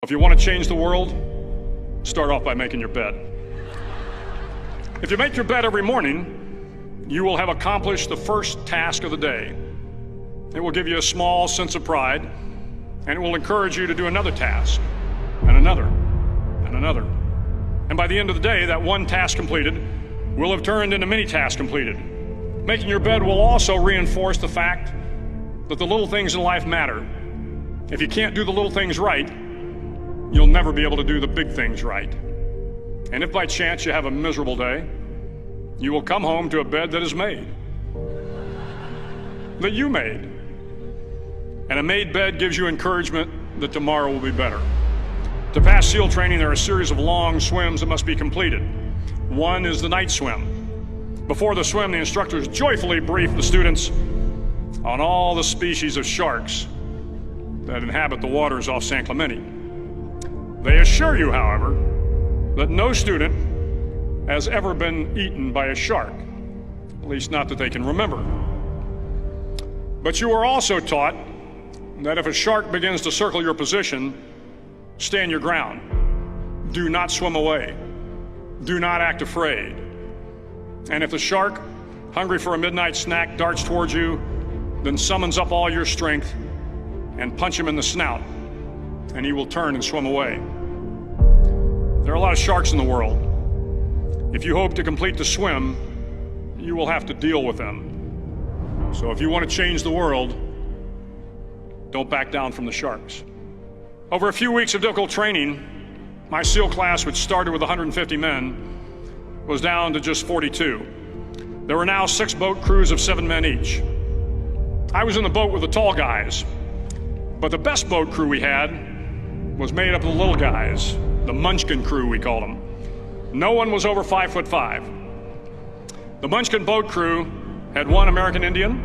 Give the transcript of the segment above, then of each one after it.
If you want to change the world, start off by making your bed. If you make your bed every morning, you will have accomplished the first task of the day. It will give you a small sense of pride, and it will encourage you to do another task, and another, and another. And by the end of the day, that one task completed will have turned into many tasks completed. Making your bed will also reinforce the fact that the little things in life matter. If you can't do the little things right, you'll never be able to do the big things right. And if by chance you have a miserable day, you will come home to a bed that is made, that you made. And a made bed gives you encouragement that tomorrow will be better. To pass SEAL training, there are a series of long swims that must be completed. One is the night swim. Before the swim, the instructors joyfully brief the students on all the species of sharks that inhabit the waters off San Clemente. They assure you, however, that no student has ever been eaten by a shark, at least not that they can remember. But you are also taught that if a shark begins to circle your position, stand your ground. Do not swim away. Do not act afraid. And if the shark, hungry for a midnight snack, darts towards you, then summons up all your strength and punch him in the snout, and he will turn and swim away. There are a lot of sharks in the world. If you hope to complete the swim, you will have to deal with them. So if you want to change the world, don't back down from the sharks. Over a few weeks of difficult training, my SEAL class, which started with 150 men, was down to just 42. There were now 6 boat crews of 7 men each. I was in the boat with the tall guys, but the best boat crew we had was made up of the little guys, the Munchkin crew, we called them. No one was over 5'5". The Munchkin boat crew had 1 American Indian,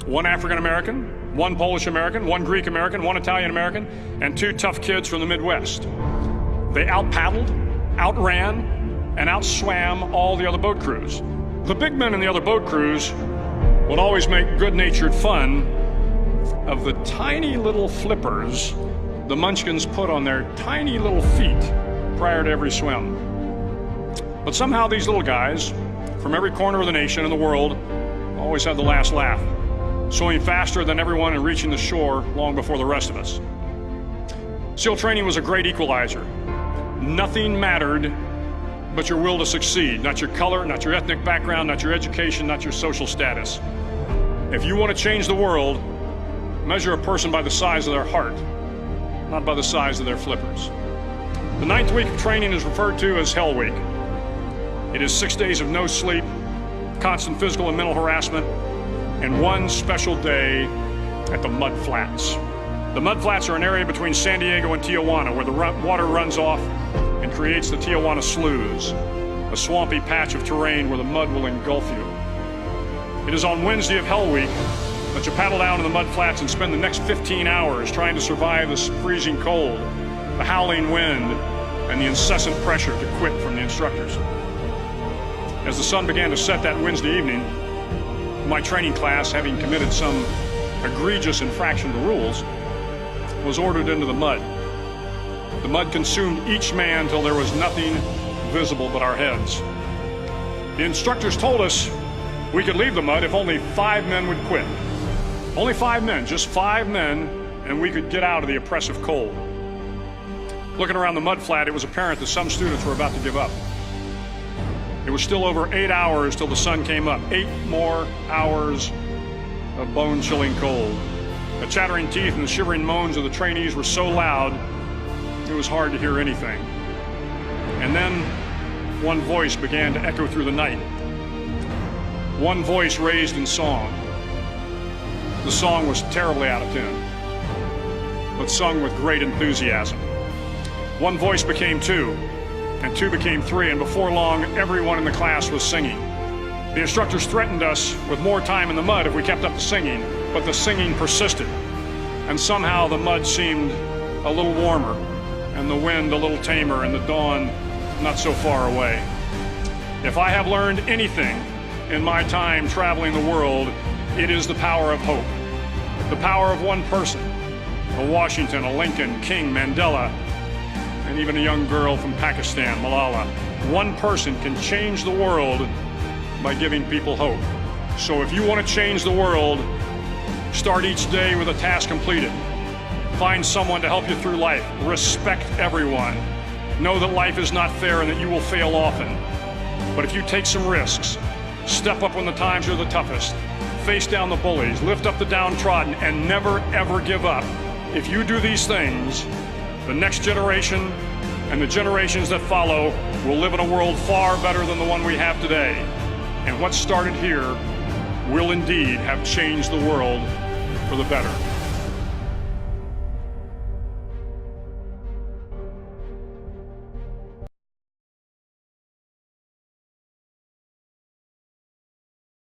1 African American, 1 Polish American, 1 Greek American, 1 Italian American, and 2 tough kids from the Midwest. They out-paddled, outran, and outswam all the other boat crews. The big men in the other boat crews would always make good-natured fun of the tiny little flippers the Munchkins put on their tiny little feet prior to every swim. But somehow these little guys from every corner of the nation and the world always had the last laugh, swimming faster than everyone and reaching the shore long before the rest of us. SEAL training was a great equalizer. Nothing mattered but your will to succeed, not your color, not your ethnic background, not your education, not your social status. If you want to change the world, measure a person by the size of their heart, not by the size of their flippers. The 9th week of training is referred to as Hell Week. It is 6 days of no sleep, constant physical and mental harassment, and 1 special day at the Mud Flats. The Mud Flats are an area between San Diego and Tijuana where the water runs off and creates the Tijuana Sloughs, a swampy patch of terrain where the mud will engulf you. It is on Wednesday of Hell Week that you paddle down to the Mud Flats and spend the next 15 hours trying to survive the freezing cold, the howling wind, and the incessant pressure to quit from the instructors. As the sun began to set that Wednesday evening, my training class, having committed some egregious infraction to rules, was ordered into the mud. The mud consumed each man till there was nothing visible but our heads. The instructors told us we could leave the mud if only 5 men would quit. Only 5 men, just 5 men, and we could get out of the oppressive cold. Looking around the mud flat, it was apparent that some students were about to give up. It was still over 8 hours till the sun came up. 8 more hours of bone-chilling cold. The chattering teeth and the shivering moans of the trainees were so loud, it was hard to hear anything. And then one voice began to echo through the night. One voice raised in song. The song was terribly out of tune, but sung with great enthusiasm. One voice became 2, and 2 became 3, and before long, everyone in the class was singing. The instructors threatened us with more time in the mud if we kept up the singing, but the singing persisted, and somehow the mud seemed a little warmer, and the wind a little tamer, and the dawn not so far away. If I have learned anything in my time traveling the world, it is the power of hope, the power of one person, a Washington, a Lincoln, King, Mandela, and even a young girl from Pakistan, Malala. One person can change the world by giving people hope. So if you want to change the world, start each day with a task completed. Find someone to help you through life. Respect everyone. Know that life is not fair and that you will fail often. But if you take some risks, step up when the times are the toughest, face down the bullies, lift up the downtrodden, and never ever give up. If you do these things, the next generation and the generations that follow will live in a world far better than the one we have today. And what started here will indeed have changed the world for the better.